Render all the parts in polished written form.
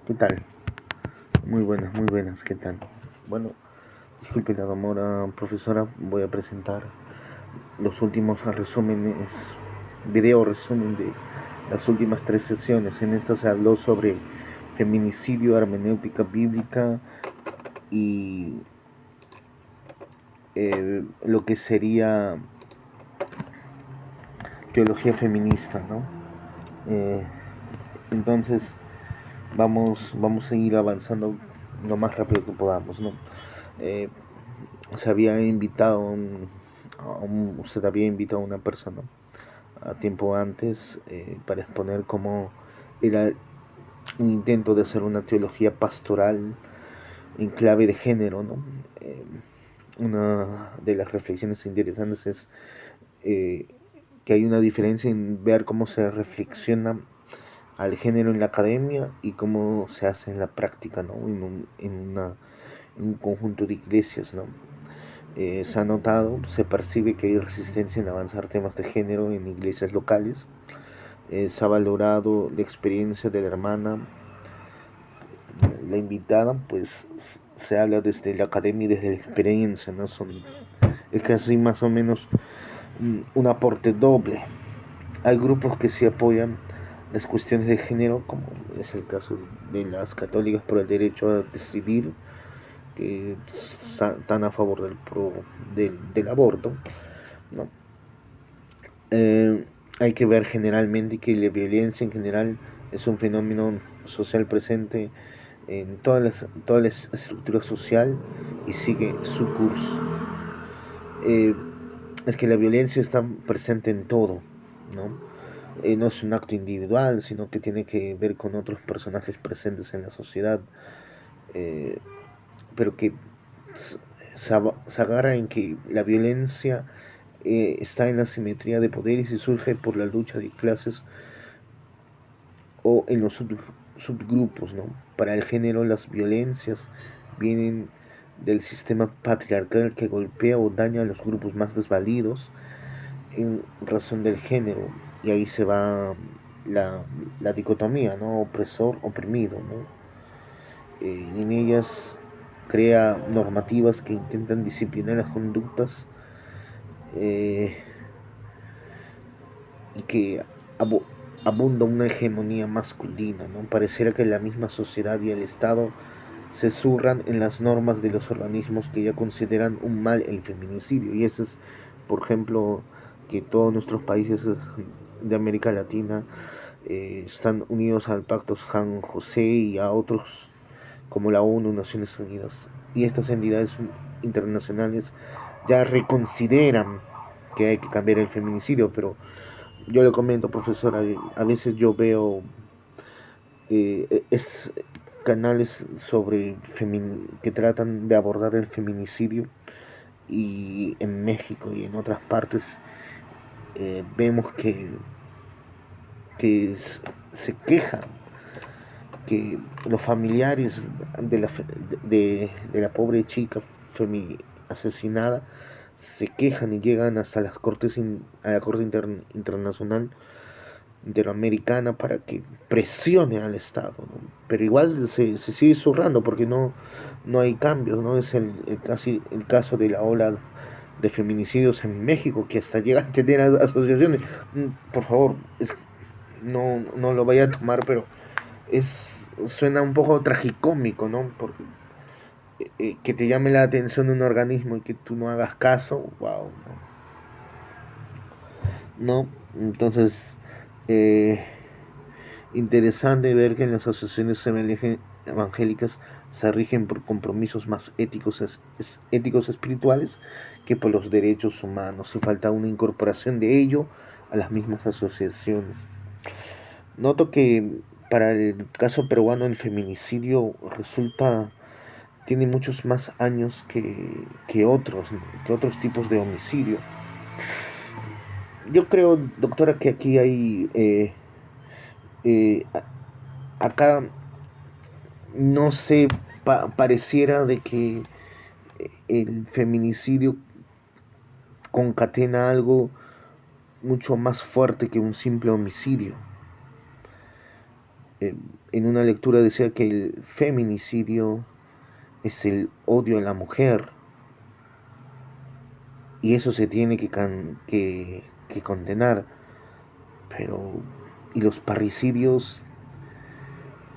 ¿Qué tal? Muy buenas, ¿qué tal? Bueno, disculpe la demora, profesora, voy a presentar los últimos resúmenes, video resumen de las últimas tres sesiones. En esta se habló sobre feminicidio, hermenéutica bíblica y lo que sería teología feminista, ¿no? Eh, entonces, vamos a ir avanzando lo más rápido que podamos, ¿no? Eh, se había invitado usted había invitado a una persona a tiempo antes para exponer cómo era un intento de hacer una teología pastoral en clave de género, ¿no? Eh, una de las reflexiones interesantes es eh, que hay una diferencia en ver cómo se reflexiona al género en la academia y cómo se hace en la práctica, ¿no? En un conjunto de iglesias, ¿no? Se ha notado, se percibe que hay resistencia en avanzar temas de género en iglesias locales. Se ha valorado la experiencia de la hermana, la invitada, pues se habla desde la academia y desde la experiencia, ¿no? Es casi más o menos un aporte doble. Hay grupos que sí apoyan las cuestiones de género, como es el caso de las católicas por el derecho a decidir, que están a favor del aborto, ¿no? Hay que ver generalmente que la violencia en general es un fenómeno social presente en todas las estructuras social y sigue su curso. Eh, es que la violencia está presente en todo, ¿no? No es un acto individual, sino que tiene que ver con otros personajes presentes en la sociedad, eh, pero que se agarra en que la violencia está en la simetría de poderes y surge por la lucha de clases o en los subgrupos, ¿no? Para el género las violencias vienen del sistema patriarcal que golpea o daña a los grupos más desvalidos en razón del género, y ahí se va la, la dicotomía, ¿no? Opresor, oprimido, ¿no? Y en ellas crea normativas que intentan disciplinar las conductas eh, y que abo abunda una hegemonía masculina, ¿no? Pareciera que la misma sociedad y el Estado se zurran en las normas de los organismos que ya consideran un mal el feminicidio. Y eso es, por ejemplo, que todos nuestros países de América Latina están unidos al Pacto San José y a otros como la ONU, Naciones Unidas. Y estas entidades internacionales ya reconsideran que hay que cambiar el feminicidio, pero yo le comento, profesora, a veces yo veo es canales sobre que tratan de abordar el feminicidio, y en México y en otras partes vemos que se quejan que los familiares de la pobre chica asesinada se quejan y llegan hasta las cortes a la corte internacional interamericana para que presione al Estado, ¿no? Pero igual se sigue zurrando porque no hay cambios, ¿no? Es el caso de la ola de feminicidios en México, que hasta llega a tener asociaciones. Por favor, no lo vaya a tomar, pero suena un poco tragicómico, ¿no? Porque que te llame la atención un organismo y que tú no hagas caso, wow, ¿no? Entonces, eh, interesante ver que en las asociaciones evangélicas se rigen por compromisos más éticos espirituales que por los derechos humanos, y falta una incorporación de ello a las mismas asociaciones. Noto que para el caso peruano el feminicidio tiene muchos más años que otros tipos de homicidio. Yo creo, doctora, que aquí hay, eh, acá no sé, pareciera de que el feminicidio concatena algo mucho más fuerte que un simple homicidio. En una lectura decía que el feminicidio es el odio a la mujer y eso se tiene que condenar, pero ¿y los parricidios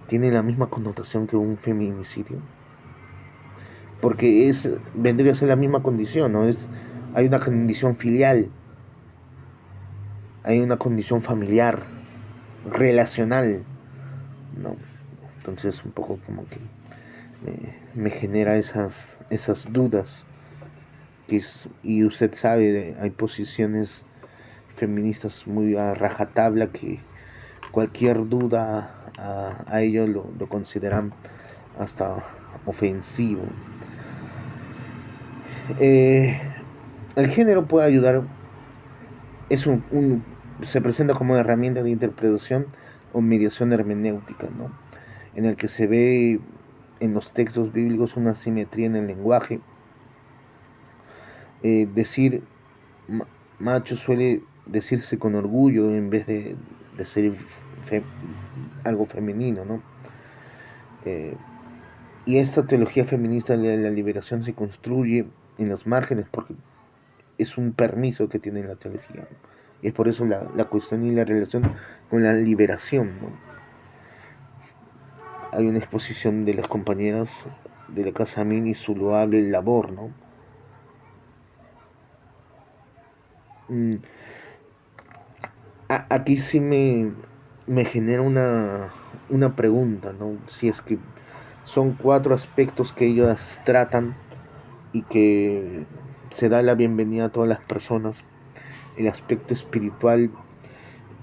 tienen la misma connotación que un feminicidio? Porque vendría a ser la misma condición, ¿no? Hay una condición filial, hay una condición familiar, relacional, ¿no? Entonces un poco como que me genera esas dudas. Y usted sabe, hay posiciones feministas muy a rajatabla que cualquier duda a ellos lo consideran hasta ofensivo. Eh, el género puede ayudar, se presenta como herramienta de interpretación o mediación hermenéutica, ¿no? En el que se ve en los textos bíblicos una simetría en el lenguaje. Decir macho suele decirse con orgullo en vez de ser fe, algo femenino, ¿no? Y esta teología feminista de la liberación se construye en los márgenes porque es un permiso que tiene la teología, ¿no? Y es por eso la cuestión y la relación con la liberación, ¿no? Hay una exposición de las compañeras de la Casa Amin y su loable labor, ¿no? Aquí sí me genera una pregunta, ¿no? Si es que son 4 aspectos que ellas tratan y que se da la bienvenida a todas las personas. El aspecto espiritual,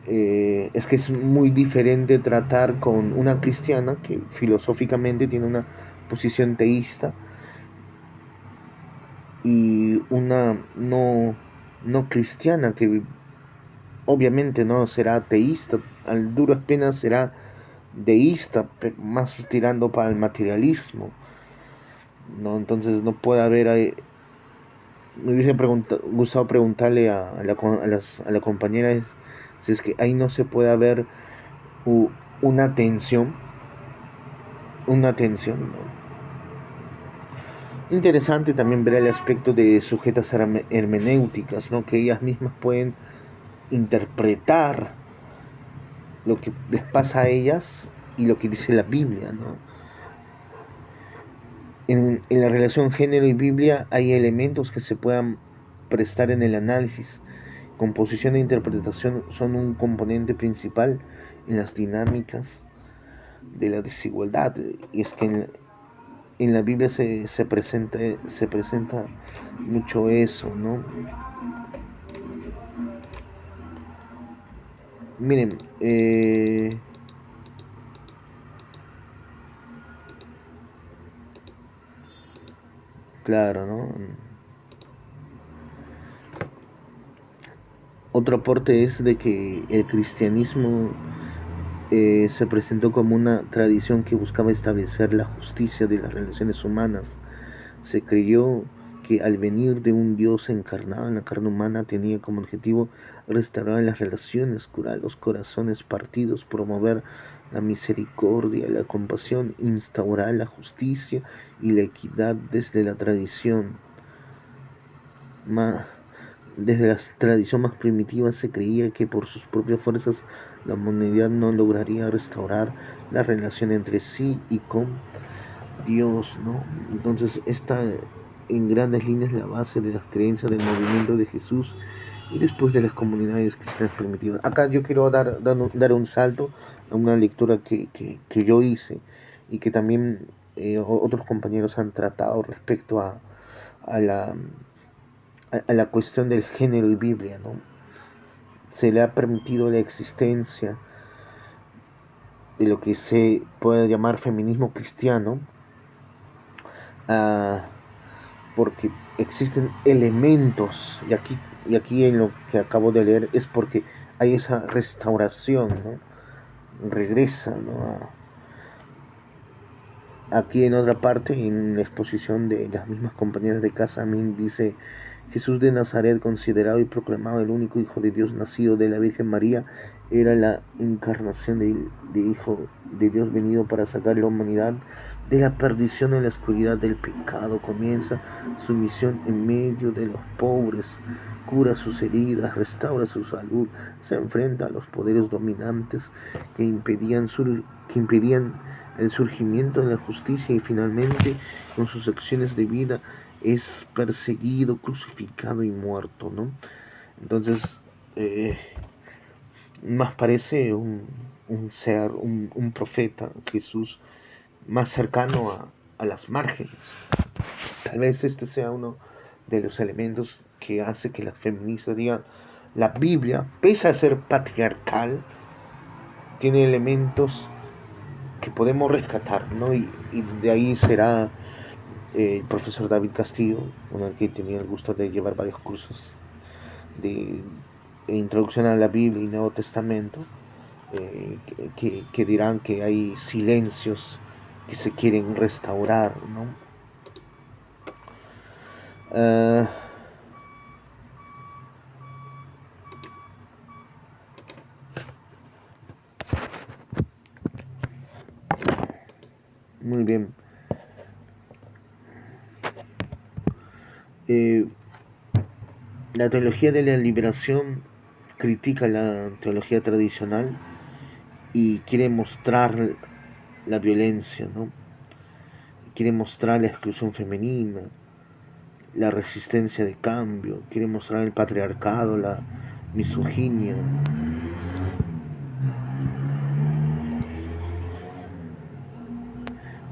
es que es muy diferente tratar con una cristiana que filosóficamente tiene una posición teísta y una no cristiana que obviamente no será teísta, al duras penas será deísta, más tirando para el materialismo, ¿no? Entonces no puede haber me hubiese gustado preguntarle a la compañera si es que ahí no se puede haber una tensión, ¿no? Interesante también ver el aspecto de sujetas hermenéuticas, ¿no? Que ellas mismas pueden interpretar lo que les pasa a ellas y lo que dice la Biblia, ¿no? En la relación género y Biblia hay elementos que se puedan prestar en el análisis. Composición e interpretación son un componente principal en las dinámicas de la desigualdad. Y es que en la Biblia se presenta mucho eso, ¿no? Miren, claro, ¿no? Otro aporte es de que el cristianismo se presentó como una tradición que buscaba establecer la justicia de las relaciones humanas. Se creyó que al venir de un Dios encarnado en la carne humana tenía como objetivo restaurar las relaciones, curar los corazones partidos, promover la misericordia, la compasión, instaurar la justicia y la equidad desde la tradición. Desde la tradición más primitiva se creía que por sus propias fuerzas la humanidad no lograría restaurar la relación entre sí y con Dios, ¿no? Entonces esta en grandes líneas la base de las creencias del movimiento de Jesús y después de las comunidades cristianas primitivas. Acá yo quiero dar un salto a una lectura que yo hice y que también otros compañeros han tratado respecto a la cuestión del género y Biblia, ¿no? Se le ha permitido la existencia de lo que se puede llamar feminismo cristiano, uh, porque existen elementos, y aquí en lo que acabo de leer es porque hay esa restauración, ¿no? Regresa, ¿no? Aquí en otra parte, en la exposición de las mismas compañeras de Casa Amin, dice: Jesús de Nazaret, considerado y proclamado el único Hijo de Dios nacido de la Virgen María, era la encarnación de Hijo de Dios venido para sacar a la humanidad de la perdición en la oscuridad del pecado. Comienza su misión en medio de los pobres, cura sus heridas, restaura su salud, se enfrenta a los poderes dominantes que impedían el surgimiento de la justicia y finalmente con sus acciones de vida es perseguido, crucificado y muerto, ¿no? Entonces, eh, más parece un ser, un profeta, Jesús, más cercano a las márgenes. Tal vez este sea uno de los elementos que hace que las feministas digan, la Biblia, pese a ser patriarcal, tiene elementos que podemos rescatar, ¿no? Y de ahí será el profesor David Castillo, con el que tenía el gusto de llevar varios cursos de introducción a la Biblia y Nuevo Testamento, que dirán que hay silencios que se quieren restaurar, ¿no? Uh, Muy bien. Eh, la teología de la liberación critica la teología tradicional y quiere mostrar la violencia, ¿no? Quiere mostrar la exclusión femenina, la resistencia de cambio, quiere mostrar el patriarcado, la misoginia.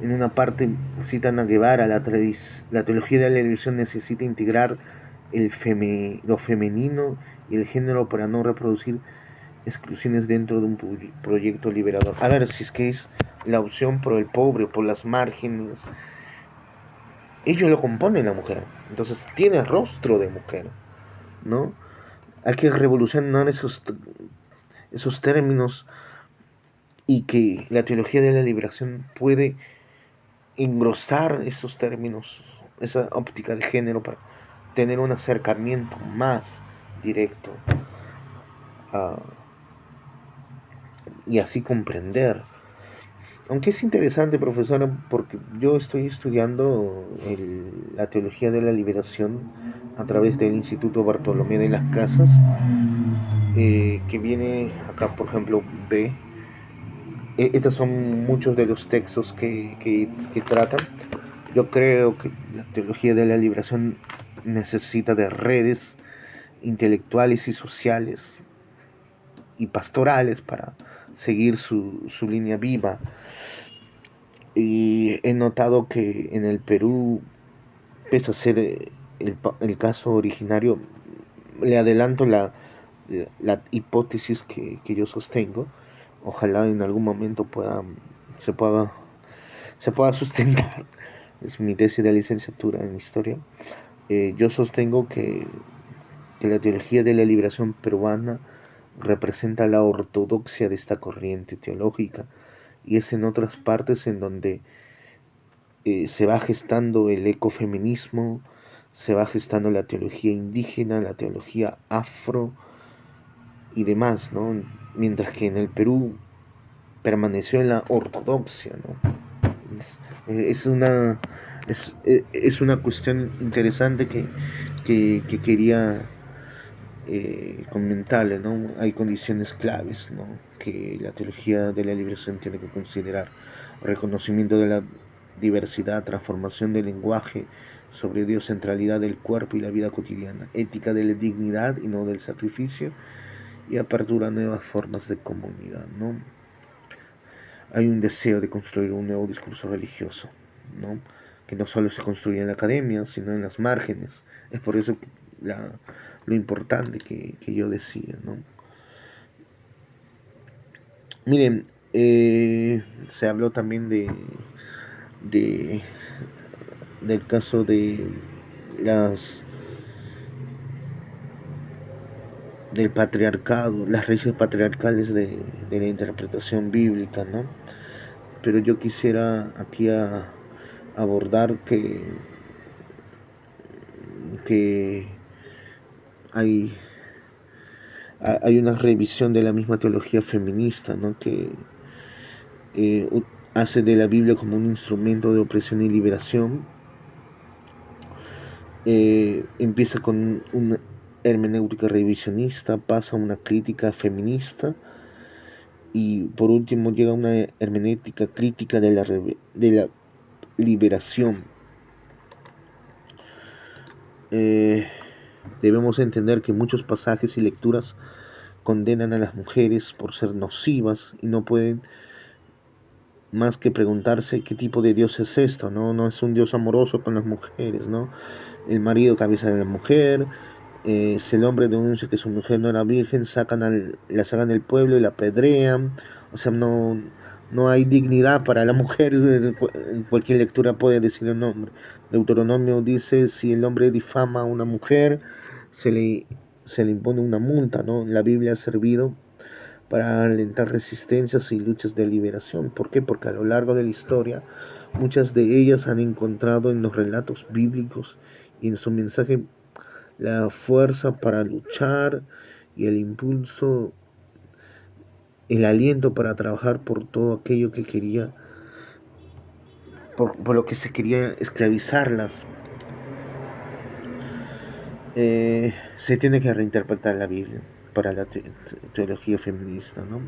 En una parte citan a Guevara, la teología de la elección necesita integrar lo femenino y el género para no reproducir exclusiones dentro de un proyecto liberador. A ver, si es que es la opción por el pobre, por las márgenes, ellos lo componen la mujer, entonces tiene rostro de mujer, ¿no? Hay que revolucionar esos términos y que la teología de la liberación puede engrosar esos términos, esa óptica de género para tener un acercamiento más directo a, y así comprender. Aunque es interesante, profesora, porque yo estoy estudiando la teología de la liberación a través del Instituto Bartolomé de las Casas, que viene acá, por ejemplo, B. Estos son muchos de los textos que tratan. Yo creo que la teología de la liberación necesita de redes intelectuales y sociales y pastorales para seguir su línea viva. Y he notado que en el Perú, pese a ser el caso originario, le adelanto la hipótesis que yo sostengo. Ojalá en algún momento se pueda, se pueda sustentar. Es mi tesis de licenciatura en historia. Yo sostengo que la teología de la liberación peruana representa la ortodoxia de esta corriente teológica y es en otras partes en donde se va gestando el ecofeminismo, se va gestando la teología indígena, la teología afro y demás, ¿no? Mientras que en el Perú permaneció en la ortodoxia, ¿no? Es, es una, es una cuestión interesante que quería comentarle, ¿no? Hay condiciones claves, ¿no? Que la teología de la liberación tiene que considerar: reconocimiento de la diversidad, transformación del lenguaje, sobre Dios, centralidad del cuerpo y la vida cotidiana, ética de la dignidad y no del sacrificio, y apertura a nuevas formas de comunidad, ¿no? Hay un deseo de construir un nuevo discurso religioso, ¿no? Que no solo se construye en la academia, sino en las márgenes. Es por eso lo importante que yo decía, ¿no? Miren, se habló también de del caso de las del patriarcado, las raíces patriarcales de la interpretación bíblica, ¿no? Pero yo quisiera aquí abordar que hay, hay una revisión de la misma teología feminista, ¿no? Que hace de la Biblia como un instrumento de opresión y liberación. Empieza con una hermenéutica revisionista, pasa a una crítica feminista y por último llega a una hermenéutica crítica de la liberación. Debemos entender que muchos pasajes y lecturas condenan a las mujeres por ser nocivas y no pueden más que preguntarse qué tipo de Dios es esto, ¿no? No es un Dios amoroso con las mujeres, ¿no? El marido cabeza de la mujer, si el hombre denuncia que su mujer no era virgen, la sacan del pueblo y la apedrean. O sea, no hay dignidad para la mujer. En cualquier lectura puede decir el nombre. Deuteronomio dice, si el hombre difama a una mujer, se le, se le impone una multa, ¿no? La Biblia ha servido para alentar resistencias y luchas de liberación. ¿Por qué? Porque a lo largo de la historia muchas de ellas han encontrado en los relatos bíblicos y en su mensaje la fuerza para luchar y el impulso, el aliento para trabajar por todo aquello que quería, por lo que se quería esclavizarlas. Se tiene que reinterpretar la Biblia para la teología feminista, ¿no?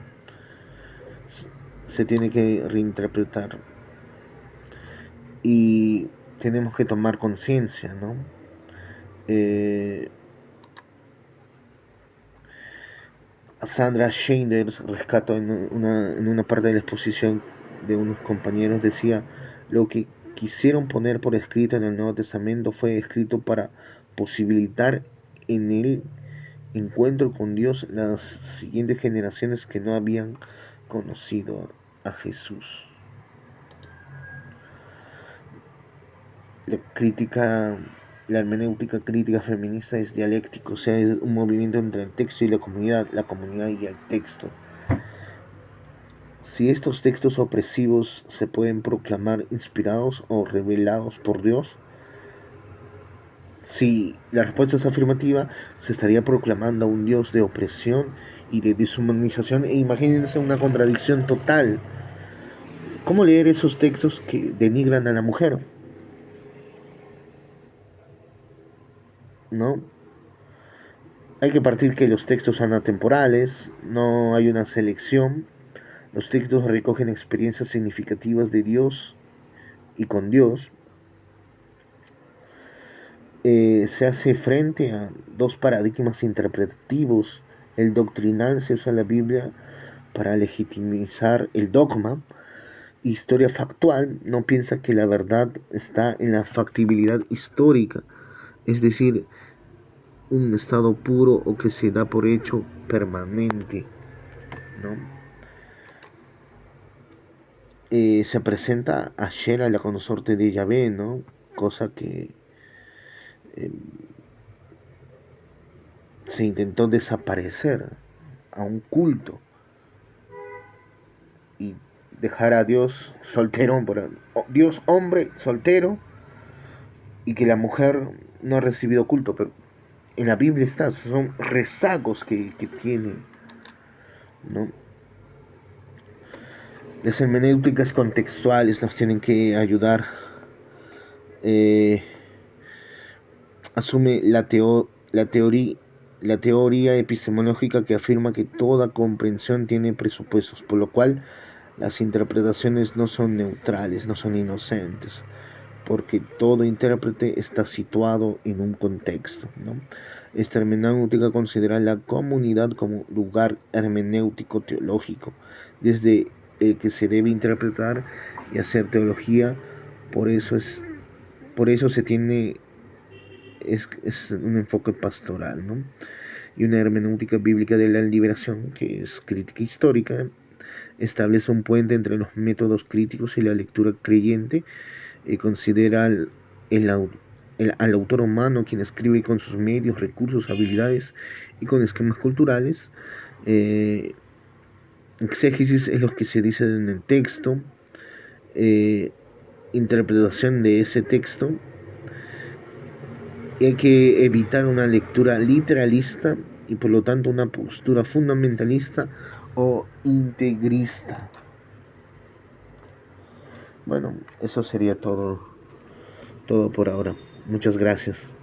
Se tiene que reinterpretar y tenemos que tomar conciencia, ¿no? Sandra Scheinders rescató en una parte de la exposición de unos compañeros, decía, lo que quisieron poner por escrito en el Nuevo Testamento fue escrito para posibilitar en el encuentro con Dios las siguientes generaciones que no habían conocido a Jesús. La hermenéutica crítica feminista es dialéctico, o sea, es un movimiento entre el texto y la comunidad y el texto. Si estos textos opresivos se pueden proclamar inspirados o revelados por Dios, si la respuesta es afirmativa, se estaría proclamando a un Dios de opresión y de deshumanización. E imagínense una contradicción total. ¿Cómo leer esos textos que denigran a la mujer? ¿No? Hay que partir que los textos son atemporales, no hay una selección. Los textos recogen experiencias significativas de Dios y con Dios. Se hace frente a dos paradigmas interpretativos. El doctrinal, se usa la Biblia para legitimizar el dogma. Historia factual no piensa que la verdad está en la factibilidad histórica, es decir, un estado puro o que se da por hecho permanente, ¿no? Se presenta a Shera, la consorte de Yahvé, ¿no? Cosa que eh, se intentó desaparecer a un culto y dejar a Dios soltero, Dios hombre soltero, y que la mujer no ha recibido culto, pero en la Biblia está, son rezagos que tiene, ¿no? Las hermenéuticas contextuales nos tienen que ayudar. Eh, asume la teoría epistemológica que afirma que toda comprensión tiene presupuestos, por lo cual las interpretaciones no son neutrales, no son inocentes, porque todo intérprete está situado en un contexto, ¿no? Esta hermenéutica considera la comunidad como lugar hermenéutico teológico, desde el que se debe interpretar y hacer teología. Por eso se tiene es un enfoque pastoral, ¿no? Y una hermenéutica bíblica de la liberación, que es crítica histórica, establece un puente entre los métodos críticos y la lectura creyente. Considera al autor humano, quien escribe con sus medios, recursos, habilidades y con esquemas culturales. Exégesis es lo que se dice en el texto, interpretación de ese texto. Y hay que evitar una lectura literalista y por lo tanto una postura fundamentalista o integrista. Bueno, eso sería todo por ahora. Muchas gracias.